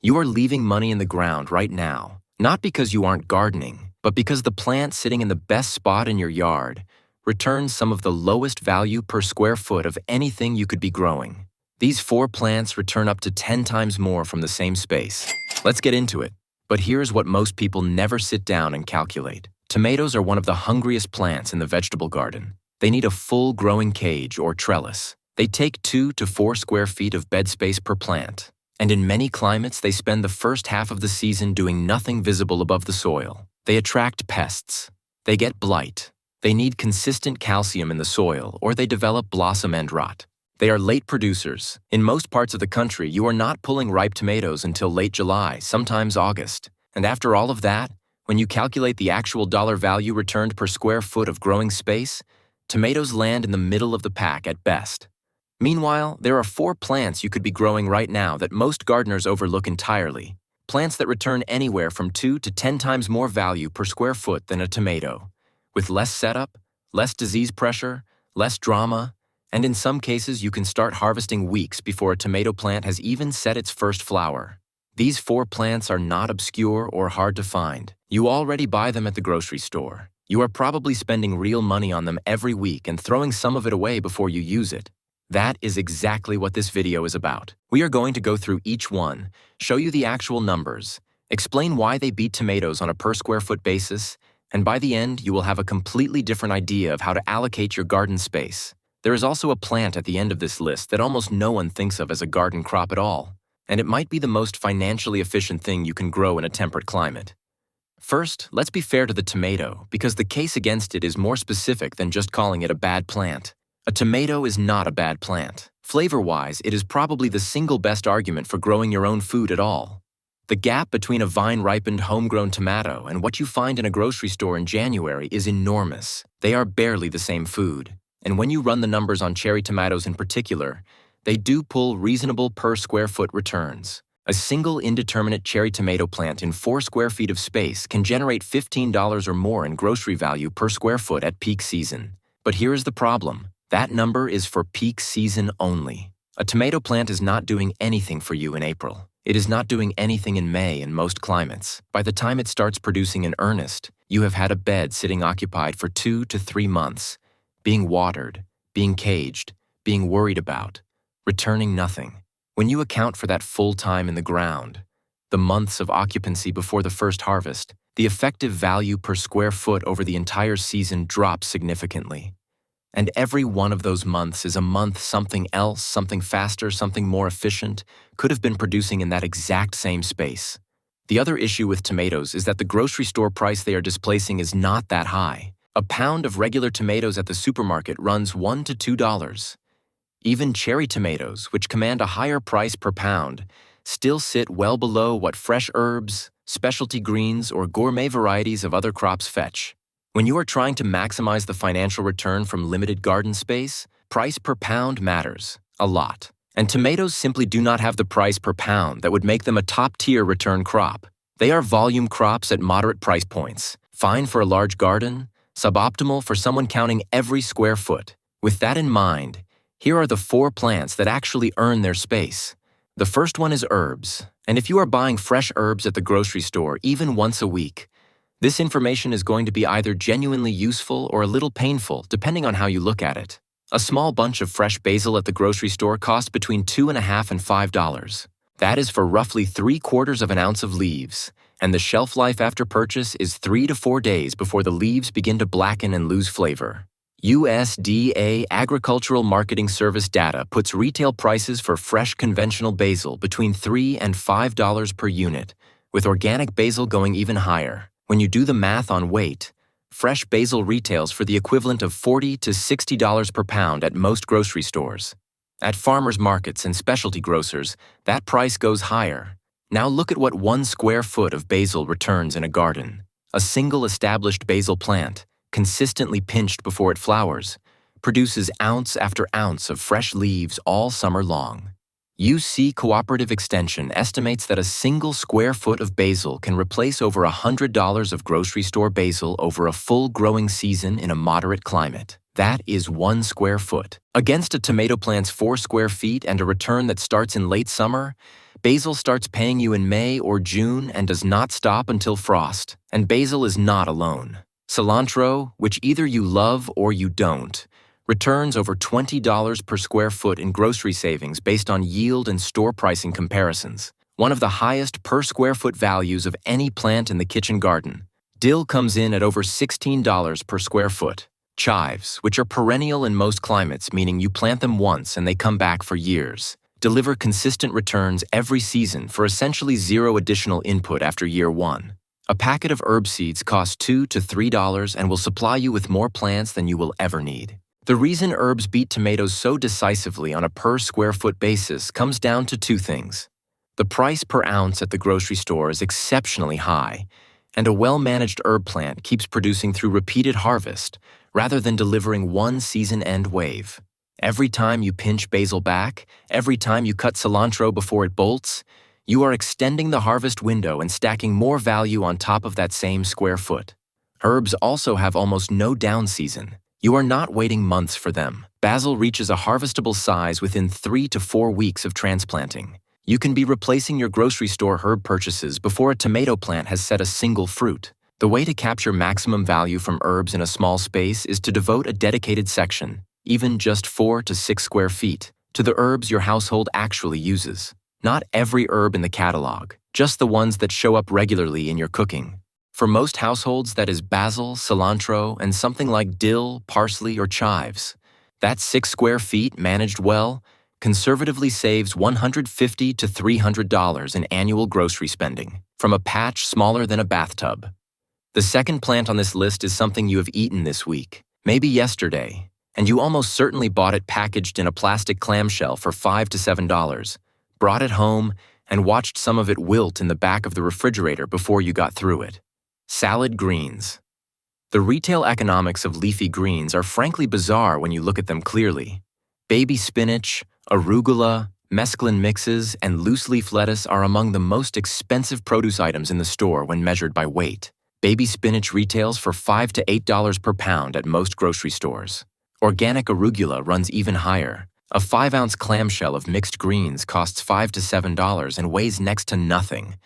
You are leaving money in the ground right now, not because you aren't gardening, but because the plant sitting in the best spot in your yard returns some of the lowest value per square foot of anything you could be growing. These 4 plants return up to 10 times more from the same space. Let's get into it. But here's what most people never sit down and calculate. Tomatoes are one of the hungriest plants in the vegetable garden. They need a full growing cage or trellis. They take 2 to 4 square feet of bed space per plant. And in many climates, they spend the first half of the season doing nothing visible above the soil. They attract pests. They get blight. They need consistent calcium in the soil, or they develop blossom end rot. They are late producers. In most parts of the country, you are not pulling ripe tomatoes until late July, sometimes August. And after all of that, when you calculate the actual dollar value returned per square foot of growing space, tomatoes land in the middle of the pack at best. Meanwhile, there are 4 plants you could be growing right now that most gardeners overlook entirely. Plants that return anywhere from 2 to 10 times more value per square foot than a tomato, with less setup, less disease pressure, less drama, and in some cases you can start harvesting weeks before a tomato plant has even set its first flower. These 4 plants are not obscure or hard to find. You already buy them at the grocery store. You are probably spending real money on them every week and throwing some of it away before you use it. That is exactly what this video is about. We are going to go through each one, show you the actual numbers, explain why they beat tomatoes on a per square foot basis, and by the end you will have a completely different idea of how to allocate your garden space. There is also a plant at the end of this list that almost no one thinks of as a garden crop at all, and it might be the most financially efficient thing you can grow in a temperate climate. First, let's be fair to the tomato, because the case against it is more specific than just calling it a bad plant. A tomato is not a bad plant. Flavor-wise, it is probably the single best argument for growing your own food at all. The gap between a vine-ripened homegrown tomato and what you find in a grocery store in January is enormous. They are barely the same food. And when you run the numbers on cherry tomatoes in particular, they do pull reasonable per square foot returns. A single indeterminate cherry tomato plant in 4 square feet of space can generate $15 or more in grocery value per square foot at peak season. But here is the problem. That number is for peak season only. A tomato plant is not doing anything for you in April. It is not doing anything in May in most climates. By the time it starts producing in earnest, you have had a bed sitting occupied for 2 to 3 months, being watered, being caged, being worried about, returning nothing. When you account for that full time in the ground, the months of occupancy before the first harvest, the effective value per square foot over the entire season drops significantly. And every one of those months is a month something else, something faster, something more efficient, could have been producing in that exact same space. The other issue with tomatoes is that the grocery store price they are displacing is not that high. A pound of regular tomatoes at the supermarket runs $1 to $2. Even cherry tomatoes, which command a higher price per pound, still sit well below what fresh herbs, specialty greens, or gourmet varieties of other crops fetch. When you are trying to maximize the financial return from limited garden space, price per pound matters a lot. And tomatoes simply do not have the price per pound that would make them a top-tier return crop. They are volume crops at moderate price points, fine for a large garden, suboptimal for someone counting every square foot. With that in mind, here are the 4 plants that actually earn their space. The first one is herbs, and if you are buying fresh herbs at the grocery store even once a week, this information is going to be either genuinely useful or a little painful, depending on how you look at it. A small bunch of fresh basil at the grocery store costs between $2.50 and $5. That is for roughly 3/4 of an ounce of leaves, and the shelf life after purchase is 3 to 4 days before the leaves begin to blacken and lose flavor. USDA Agricultural Marketing Service data puts retail prices for fresh conventional basil between $3 and $5 per unit, with organic basil going even higher. When you do the math on weight, fresh basil retails for the equivalent of $40 to $60 per pound at most grocery stores. At farmers markets and specialty grocers, that price goes higher. Now look at what 1 square foot of basil returns in a garden. A single established basil plant, consistently pinched before it flowers, produces ounce after ounce of fresh leaves all summer long. UC Cooperative Extension estimates that a single square foot of basil can replace over $100 of grocery store basil over a full growing season in a moderate climate. That is 1 square foot. Against a tomato plant's 4 square feet and a return that starts in late summer, basil starts paying you in May or June and does not stop until frost. And basil is not alone. Cilantro, which either you love or you don't, returns over $20 per square foot in grocery savings based on yield and store pricing comparisons, one of the highest per square foot values of any plant in the kitchen garden. Dill comes in at over $16 per square foot. Chives, which are perennial in most climates, meaning you plant them once and they come back for years, deliver consistent returns every season for essentially zero additional input after year one. A packet of herb seeds costs $2 to $3 and will supply you with more plants than you will ever need. The reason herbs beat tomatoes so decisively on a per square foot basis comes down to two things. The price per ounce at the grocery store is exceptionally high, and a well-managed herb plant keeps producing through repeated harvest rather than delivering one season-end wave. Every time you pinch basil back, every time you cut cilantro before it bolts, you are extending the harvest window and stacking more value on top of that same square foot. Herbs also have almost no down season. You are not waiting months for them. Basil reaches a harvestable size within 3 to 4 weeks of transplanting. You can be replacing your grocery store herb purchases before a tomato plant has set a single fruit. The way to capture maximum value from herbs in a small space is to devote a dedicated section, even just 4 to 6 square feet, to the herbs your household actually uses. Not every herb in the catalog, just the ones that show up regularly in your cooking. For most households, that is basil, cilantro, and something like dill, parsley, or chives. That 6 square feet, managed well, conservatively saves $150 to $300 in annual grocery spending, from a patch smaller than a bathtub. The second plant on this list is something you have eaten this week, maybe yesterday, and you almost certainly bought it packaged in a plastic clamshell for $5 to $7, brought it home, and watched some of it wilt in the back of the refrigerator before you got through it. Salad greens. The retail economics of leafy greens are frankly bizarre when you look at them clearly. Baby spinach, arugula, mesclun mixes, and loose-leaf lettuce are among the most expensive produce items in the store when measured by weight. Baby spinach retails for $5 to $8 per pound at most grocery stores. Organic arugula runs even higher. A 5-ounce clamshell of mixed greens costs $5 to $7 and weighs next to nothing.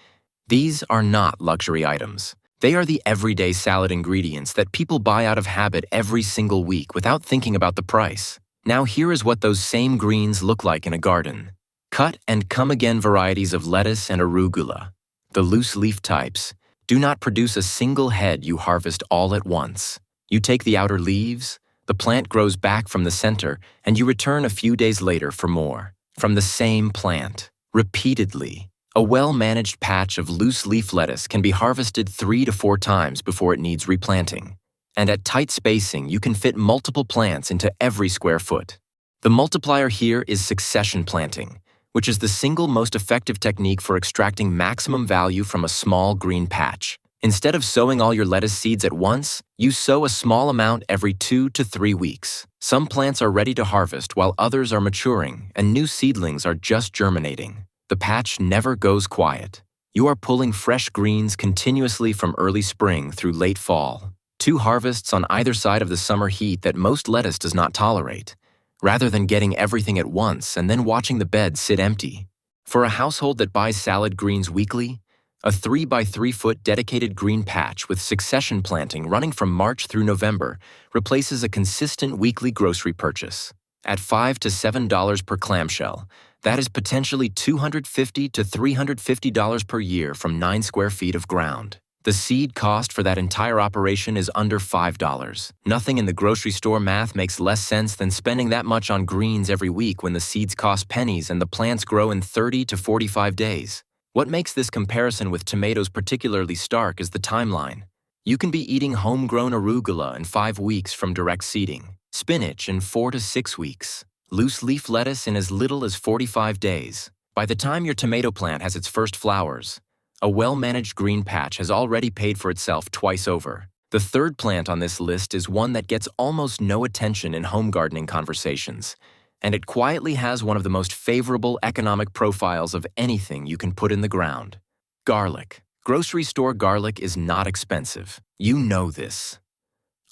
These are not luxury items. They are the everyday salad ingredients that people buy out of habit every single week without thinking about the price. Now here is what those same greens look like in a garden. Cut and come-again varieties of lettuce and arugula. The loose-leaf types do not produce a single head you harvest all at once. You take the outer leaves, the plant grows back from the center, and you return a few days later for more. From the same plant, repeatedly. A well-managed patch of loose-leaf lettuce can be harvested 3 to 4 times before it needs replanting. And at tight spacing, you can fit multiple plants into every square foot. The multiplier here is succession planting, which is the single most effective technique for extracting maximum value from a small green patch. Instead of sowing all your lettuce seeds at once, you sow a small amount every 2 to 3 weeks. Some plants are ready to harvest while others are maturing, and new seedlings are just germinating. The patch never goes quiet. You are pulling fresh greens continuously from early spring through late fall. 2 harvests on either side of the summer heat that most lettuce does not tolerate, rather than getting everything at once and then watching the bed sit empty. For a household that buys salad greens weekly, a 3 by 3 foot dedicated green patch with succession planting running from March through November replaces a consistent weekly grocery purchase. At $5 to $7 per clamshell, that is potentially $250 to $350 per year from 9 square feet of ground. The seed cost for that entire operation is under $5. Nothing in the grocery store math makes less sense than spending that much on greens every week when the seeds cost pennies and the plants grow in 30 to 45 days. What makes this comparison with tomatoes particularly stark is the timeline. You can be eating homegrown arugula in 5 weeks from direct seeding, spinach in 4 to 6 weeks, loose-leaf lettuce in as little as 45 days. By the time your tomato plant has its first flowers, a well-managed green patch has already paid for itself twice over. The third plant on this list is one that gets almost no attention in home gardening conversations, and it quietly has one of the most favorable economic profiles of anything you can put in the ground. Garlic. Grocery store garlic is not expensive. You know this.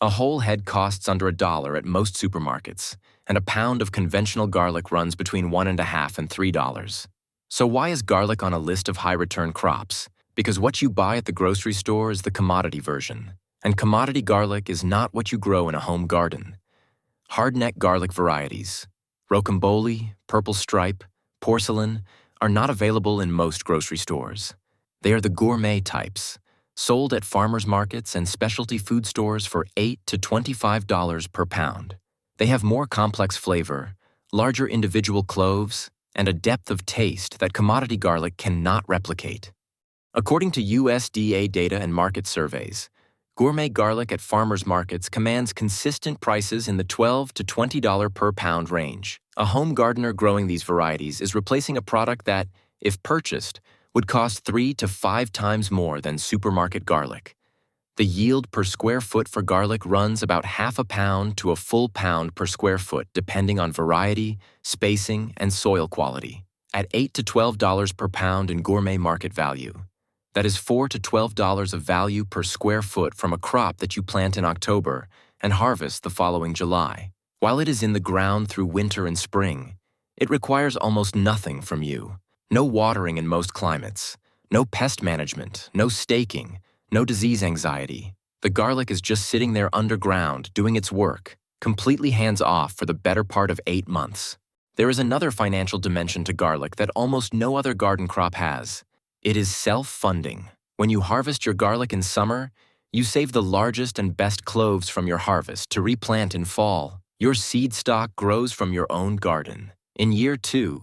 A whole head costs under $1 at most supermarkets, and a pound of conventional garlic runs between $1.50 and $3. So why is garlic on a list of high-return crops? Because what you buy at the grocery store is the commodity version, and commodity garlic is not what you grow in a home garden. Hardneck garlic varieties, rocambole, purple stripe, porcelain, are not available in most grocery stores. They are the gourmet types, sold at farmers markets and specialty food stores for $8 to $25 per pound. They have more complex flavor, larger individual cloves, and a depth of taste that commodity garlic cannot replicate. According to USDA data and market surveys, gourmet garlic at farmers markets commands consistent prices in the $12 to $20 per pound range. A home gardener growing these varieties is replacing a product that, if purchased, would cost 3 to 5 times more than supermarket garlic. The yield per square foot for garlic runs about half a pound to a full pound per square foot depending on variety, spacing, and soil quality. At $8 to $12 per pound in gourmet market value, that is $4 to $12 of value per square foot from a crop that you plant in October and harvest the following July. While it is in the ground through winter and spring, it requires almost nothing from you. No watering in most climates, no pest management, no staking, no disease anxiety. The garlic is just sitting there underground doing its work, completely hands-off for the better part of 8 months. There is another financial dimension to garlic that almost no other garden crop has. It is self-funding. When you harvest your garlic in summer, you save the largest and best cloves from your harvest to replant in fall. Your seed stock grows from your own garden. In year 2,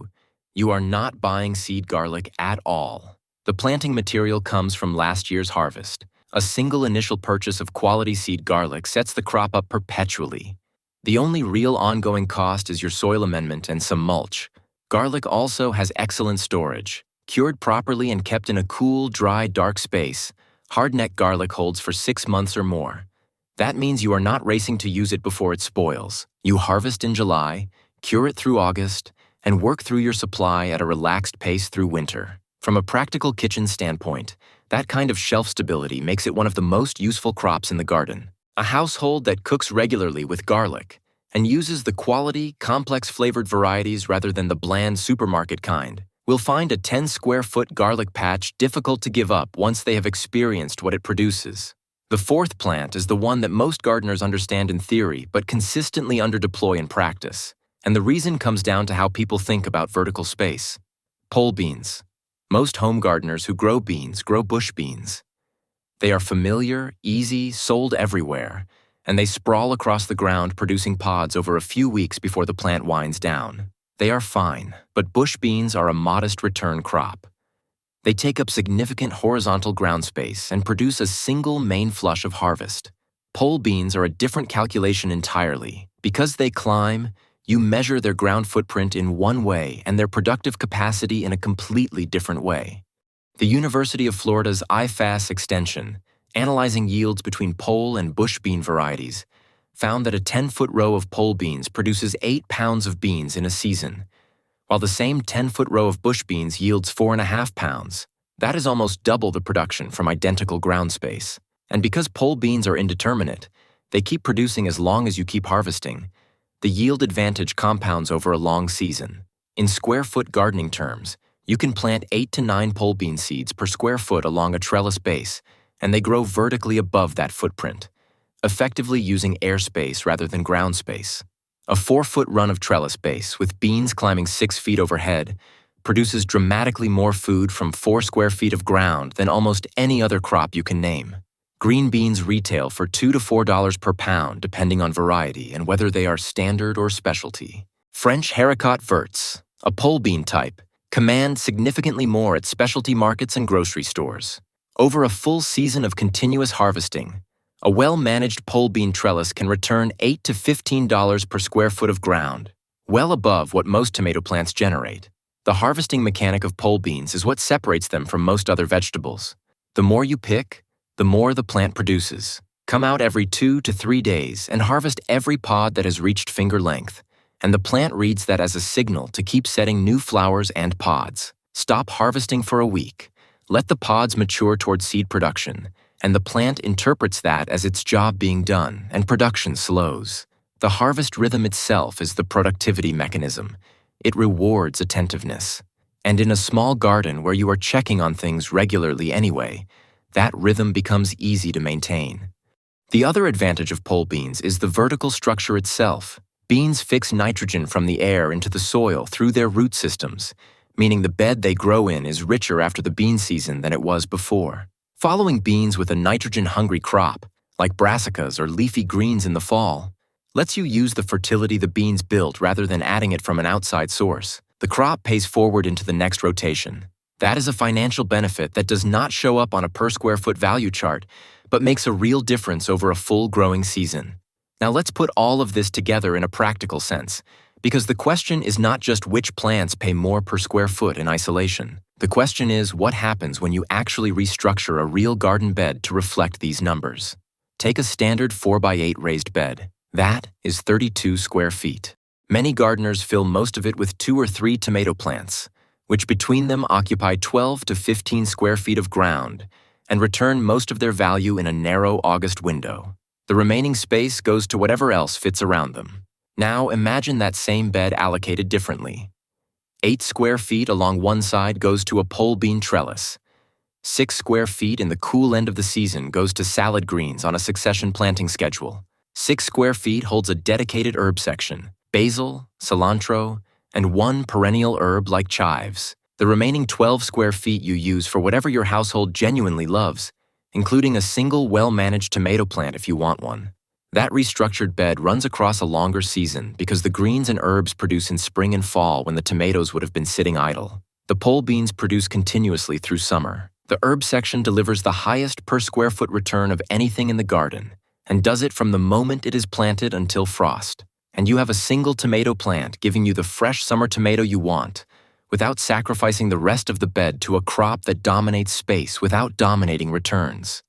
you are not buying seed garlic at all. The planting material comes from last year's harvest. A single initial purchase of quality seed garlic sets the crop up perpetually. The only real ongoing cost is your soil amendment and some mulch. Garlic also has excellent storage. Cured properly and kept in a cool, dry, dark space, hardneck garlic holds for 6 months or more. That means you are not racing to use it before it spoils. You harvest in July, cure it through August, and work through your supply at a relaxed pace through winter. From a practical kitchen standpoint, that kind of shelf stability makes it one of the most useful crops in the garden. A household that cooks regularly with garlic and uses the quality, complex flavored varieties rather than the bland supermarket kind will find a 10-square-foot garlic patch difficult to give up once they have experienced what it produces. The fourth plant is the one that most gardeners understand in theory but consistently underdeploy in practice, and the reason comes down to how people think about vertical space. Pole beans. Most home gardeners who grow beans grow bush beans. They are familiar, easy, sold everywhere, and they sprawl across the ground producing pods over a few weeks before the plant winds down. They are fine, but bush beans are a modest return crop. They take up significant horizontal ground space and produce a single main flush of harvest. Pole beans are a different calculation entirely. Because they climb, you measure their ground footprint in one way and their productive capacity in a completely different way. The University of Florida's IFAS extension, analyzing yields between pole and bush bean varieties, found that a 10-foot row of pole beans produces 8 pounds of beans in a season, while the same 10-foot row of bush beans yields 4.5 pounds. That is almost double the production from identical ground space. And because pole beans are indeterminate, they keep producing as long as you keep harvesting. The yield advantage compounds over a long season. In square-foot gardening terms, you can plant 8 to 9 pole bean seeds per square foot along a trellis base, and they grow vertically above that footprint, effectively using airspace rather than ground space. A 4-foot run of trellis base with beans climbing 6 feet overhead produces dramatically more food from 4 square feet of ground than almost any other crop you can name. Green beans retail for $2 to $4 per pound depending on variety and whether they are standard or specialty. French haricot verts, a pole bean type, command significantly more at specialty markets and grocery stores. Over a full season of continuous harvesting, a well-managed pole bean trellis can return $8 to $15 per square foot of ground, well above what most tomato plants generate. The harvesting mechanic of pole beans is what separates them from most other vegetables. The more you pick, the more the plant produces. Come out every 2 to 3 days and harvest every pod that has reached finger length, and the plant reads that as a signal to keep setting new flowers and pods. Stop harvesting for a week. Let the pods mature towards seed production, and the plant interprets that as its job being done, and production slows. The harvest rhythm itself is the productivity mechanism. It rewards attentiveness. And in a small garden where you are checking on things regularly anyway, that rhythm becomes easy to maintain. The other advantage of pole beans is the vertical structure itself. Beans fix nitrogen from the air into the soil through their root systems, meaning the bed they grow in is richer after the bean season than it was before. Following beans with a nitrogen-hungry crop, like brassicas or leafy greens in the fall, lets you use the fertility the beans built rather than adding it from an outside source. The crop pays forward into the next rotation. That is a financial benefit that does not show up on a per square foot value chart, but makes a real difference over a full growing season. Now let's put all of this together in a practical sense, because the question is not just which plants pay more per square foot in isolation. The question is what happens when you actually restructure a real garden bed to reflect these numbers. Take a standard 4x8 raised bed. That is 32 square feet. Many gardeners fill most of it with 2 or 3 tomato plants, which between them occupy 12 to 15 square feet of ground and return most of their value in a narrow August window. The remaining space goes to whatever else fits around them. Now imagine that same bed allocated differently. 8 square feet along one side goes to a pole bean trellis. 6 square feet in the cool end of the season goes to salad greens on a succession planting schedule. 6 square feet holds a dedicated herb section, basil, cilantro, and 1 perennial herb like chives. The remaining 12 square feet you use for whatever your household genuinely loves, including a single well-managed tomato plant if you want one. That restructured bed runs across a longer season because the greens and herbs produce in spring and fall when the tomatoes would have been sitting idle. The pole beans produce continuously through summer. The herb section delivers the highest per square foot return of anything in the garden, and does it from the moment it is planted until frost. And you have a single tomato plant giving you the fresh summer tomato you want, without sacrificing the rest of the bed to a crop that dominates space without dominating returns.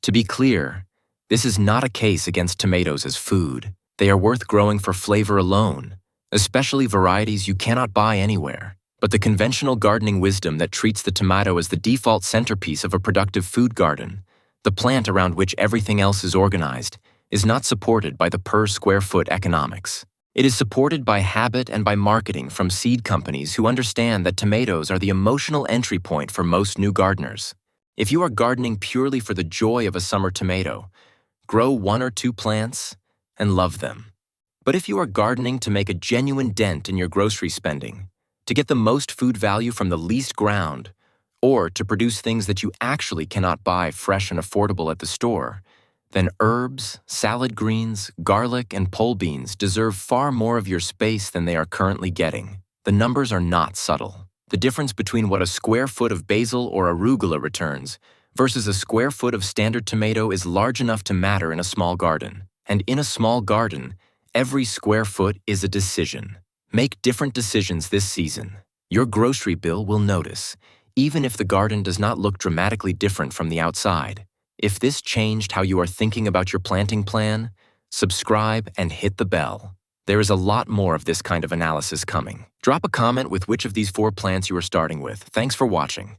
To be clear, this is not a case against tomatoes as food. They are worth growing for flavor alone, especially varieties you cannot buy anywhere. But the conventional gardening wisdom that treats the tomato as the default centerpiece of a productive food garden, the plant around which everything else is organized, is not supported by the per square foot economics. It is supported by habit and by marketing from seed companies who understand that tomatoes are the emotional entry point for most new gardeners. If you are gardening purely for the joy of a summer tomato, grow 1 or 2 plants and love them. But if you are gardening to make a genuine dent in your grocery spending, to get the most food value from the least ground, or to produce things that you actually cannot buy fresh and affordable at the store, then herbs, salad greens, garlic, and pole beans deserve far more of your space than they are currently getting. The numbers are not subtle. The difference between what a square foot of basil or arugula returns versus a square foot of standard tomato is large enough to matter in a small garden. And in a small garden, every square foot is a decision. Make different decisions this season. Your grocery bill will notice, even if the garden does not look dramatically different from the outside. If this changed how you are thinking about your planting plan, subscribe and hit the bell. There is a lot more of this kind of analysis coming. Drop a comment with which of these 4 plants you are starting with. Thanks for watching.